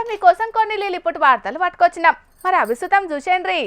మీకోసం కొన్ని లీలిపుట్ వార్తలు పట్టుకొచ్చినాం. మరి అభిసుతం చూసేయండి.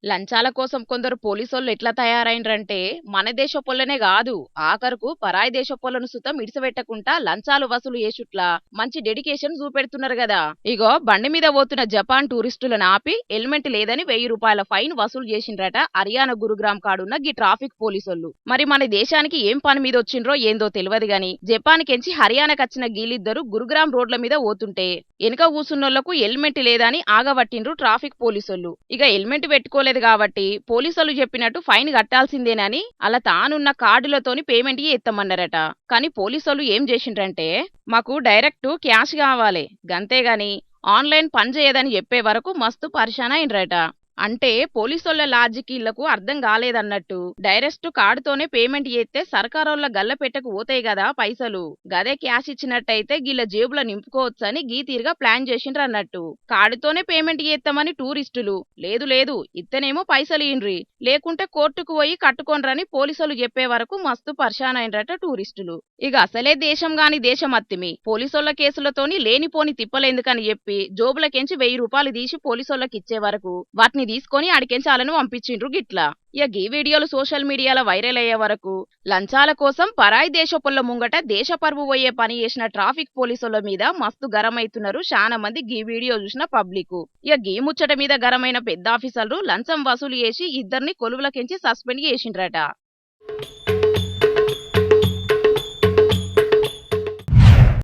లంచాల కోసం కొందరు పోలీసోళ్ళు ఎట్లా తయారైండ్రంటే మన దేశపోళ్ళనే కాదు, ఆఖరుకు పరాయి దేశపోళ్ళను సుతం ఇడిసబెట్టకుండా లంచాలు వసూలు చేసుట్లా మంచి డెడికేషన్ చూపెడుతున్నారు కదా. ఇగో బండి మీద పోతున్న జపాన్ టూరిస్టులను ఆపి హెల్మెట్ లేదని ₹1000 ఫైన్ వసూలు చేసిండ్రట హర్యానా గురుగ్రామ్ కాడున్న గీ ట్రాఫిక్ పోలీసోళ్ళు. మరి మన దేశానికి ఏం పని మీద వచ్చిండ్రో ఏందో తెలియదు గాని జపాన్ కెంచి హర్యానాకు వచ్చిన గీలిద్దరు గురుగ్రామ్ రోడ్ల మీద పోతుంటే వెనుక కూసున్నోళ్లకు హెల్మెట్ లేదని ఆగబట్టిండ్రు ట్రాఫిక్ పోలీసోళ్ళు. ఇక హెల్మెట్ పెట్టుకోలేదు కాబట్టి పోలీసులు చెప్పినట్టు ఫైన్ కట్టాల్సిందేనని అలా తానున్న కార్డులతోని పేమెంట్ చేస్తామన్నారట. కానీ పోలీసులు ఏం చేసిండ్రంటే మాకు డైరెక్ట్ క్యాష్ కావాలి గంతేగాని ఆన్లైన్ పని చేయదని చెప్పే వరకు మస్తు పరిశాన అయినరట. అంటే పోలీసుల లాజిక్ ఇళ్లకు అర్థం కాలేదన్నట్టు డైరెక్ట్ కార్డుతోనే పేమెంట్ చేస్తే సర్కారోళ్ళ గల్ల పెట్టకు పోతాయి కదా పైసలు, గదే క్యాష్ ఇచ్చినట్టయితే గిల్ల జేబులో నింపుకోవచ్చని గీ తీరుగా ప్లాన్ చేసిండ్రు అన్నట్టు. కార్డుతోనే పేమెంట్ చేస్తామని టూరిస్టులు లేదు లేదు ఇత్తనేమో పైసలు ఇన్రి లేకుంటే కోర్టుకు పోయి కట్టుకొనరని పోలీసులు చెప్పే వరకు మస్తు పరిశాన్ అయినరట టూరిస్టులు. ఇక అసలే దేశం గాని దేశం అత్తిమి పోలీసుల కేసులతోని లేనిపోని తిప్పలేందుకని చెప్పి జోబులకెంచి ₹1000 తీసి పోలీసులకు ఇచ్చే వరకు వాటిని తీసుకొని అడికెంచాలను పంపించిండ్రు గిట్లా. ఇక గీ వీడియోలు సోషల్ మీడియాలో వైరల్ అయ్యే వరకు లంచాల కోసం పరాయి దేశపుల్ల ముంగట దేశ పరువు పోయే పని చేసిన ట్రాఫిక్ పోలీసుల మీద మస్తు గరమైతున్నారు చాలా మంది గీ వీడియో చూసిన పబ్లిక్. ఇక గీ ముచ్చట మీద గరమైన పెద్ద ఆఫీసర్లు లంచం వసూలు చేసి ఇద్దరిని కొలువులకెంచి సస్పెండ్ చేసిండ్రట.